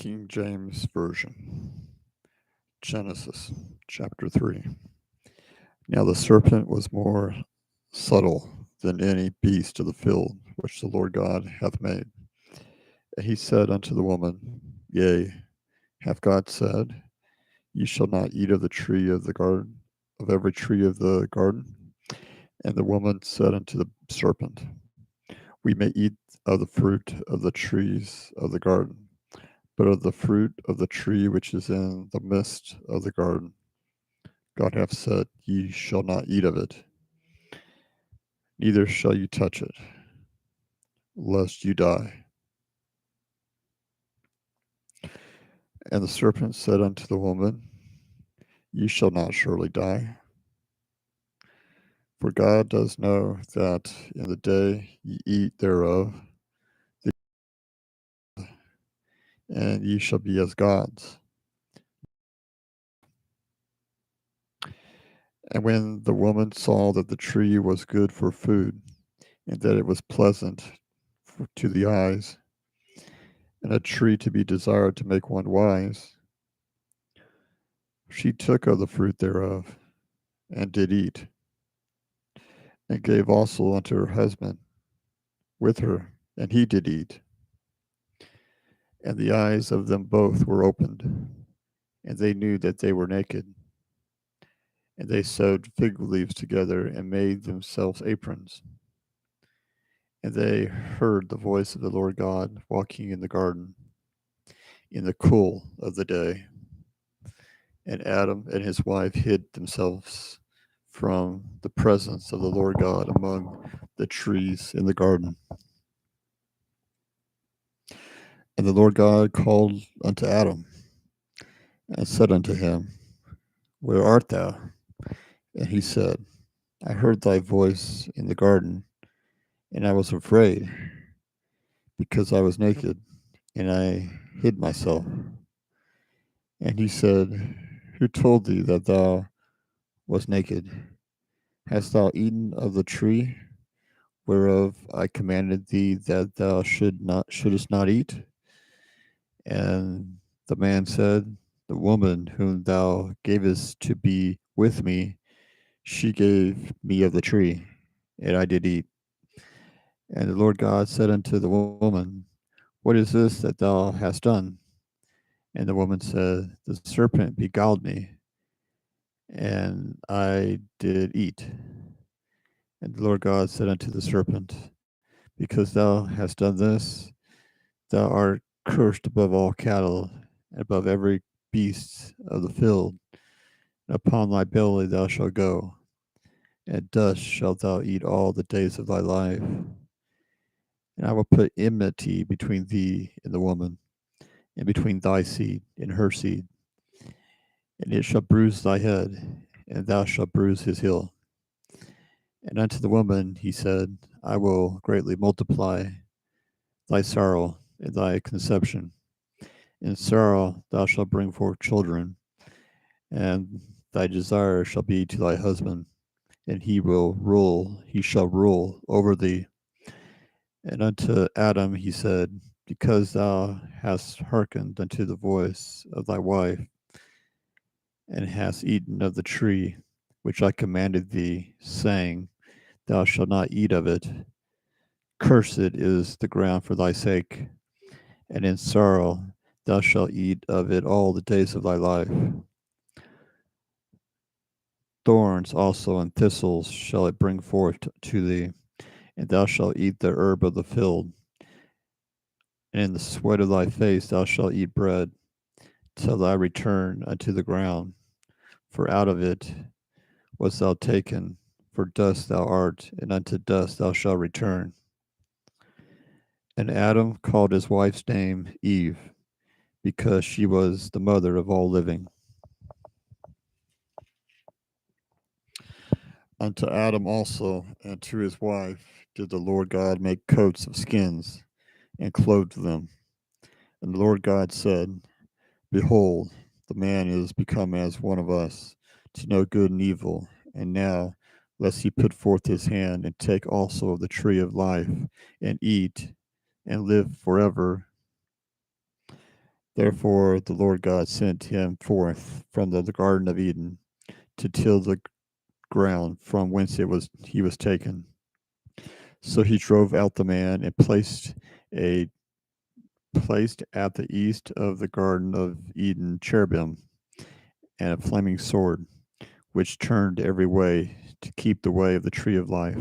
King James Version, Genesis chapter 3. Now the serpent was more subtle than any beast of the field which the Lord God hath made. And he said unto the woman, Yea, hath God said, Ye shall not eat of the tree of the garden, of every tree of the garden? And the woman said unto the serpent, We may eat of the fruit of the trees of the garden, but of the fruit of the tree which is in the midst of the garden, God hath said, Ye shall not eat of it, neither shall you touch it, lest you die. And the serpent said unto the woman, Ye shall not surely die. For God does know that in the day ye eat thereof, and ye shall be as gods. And when the woman saw that the tree was good for food, and that it was pleasant to the eyes, and a tree to be desired to make one wise, she took of the fruit thereof, and did eat, and gave also unto her husband with her, and he did eat. And the eyes of them both were opened, and they knew that they were naked. And they sewed fig leaves together, and made themselves aprons. And they heard the voice of the Lord God walking in the garden in the cool of the day. And Adam and his wife hid themselves from the presence of the Lord God among the trees in the garden. And the Lord God called unto Adam, and said unto him, Where art thou? And he said, I heard thy voice in the garden, and I was afraid, because I was naked, and I hid myself. And he said, Who told thee that thou wast naked? Hast thou eaten of the tree whereof I commanded thee that thou shouldest not eat? And the man said, The woman whom thou gavest to be with me, she gave me of the tree, and I did eat. And the Lord God said unto the woman, What is this that thou hast done? And the woman said, The serpent beguiled me, and I did eat. And the Lord God said unto the serpent, Because thou hast done this, thou art cursed above all cattle, and above every beast of the field. And upon thy belly thou shalt go, and dust shalt thou eat all the days of thy life. And I will put enmity between thee and the woman, and between thy seed and her seed. And it shall bruise thy head, and thou shalt bruise his heel. And unto the woman he said, I will greatly multiply thy sorrow and thy conception. In sorrow thou shalt bring forth children, and thy desire shall be to thy husband, and he shall rule over thee. And unto Adam he said, Because thou hast hearkened unto the voice of thy wife, and hast eaten of the tree which I commanded thee, saying, Thou shalt not eat of it, cursed is the ground for thy sake, and in sorrow thou shalt eat of it all the days of thy life. Thorns also and thistles shall it bring forth to thee, and thou shalt eat the herb of the field. And in the sweat of thy face thou shalt eat bread, till thou return unto the ground. For out of it wast thou taken, for dust thou art, and unto dust thou shalt return. And Adam called his wife's name Eve, because she was the mother of all living. Unto Adam also and to his wife did the Lord God make coats of skins, and clothed them. And the Lord God said, Behold, the man is become as one of us, to know good and evil. And now, lest he put forth his hand and take also of the tree of life, and eat, and live forever. Therefore the Lord God sent him forth from the Garden of Eden to till the ground from whence he was taken. So he drove out the man and a placed at the east of the Garden of Eden cherubim and a flaming sword, which turned every way to keep the way of the tree of life.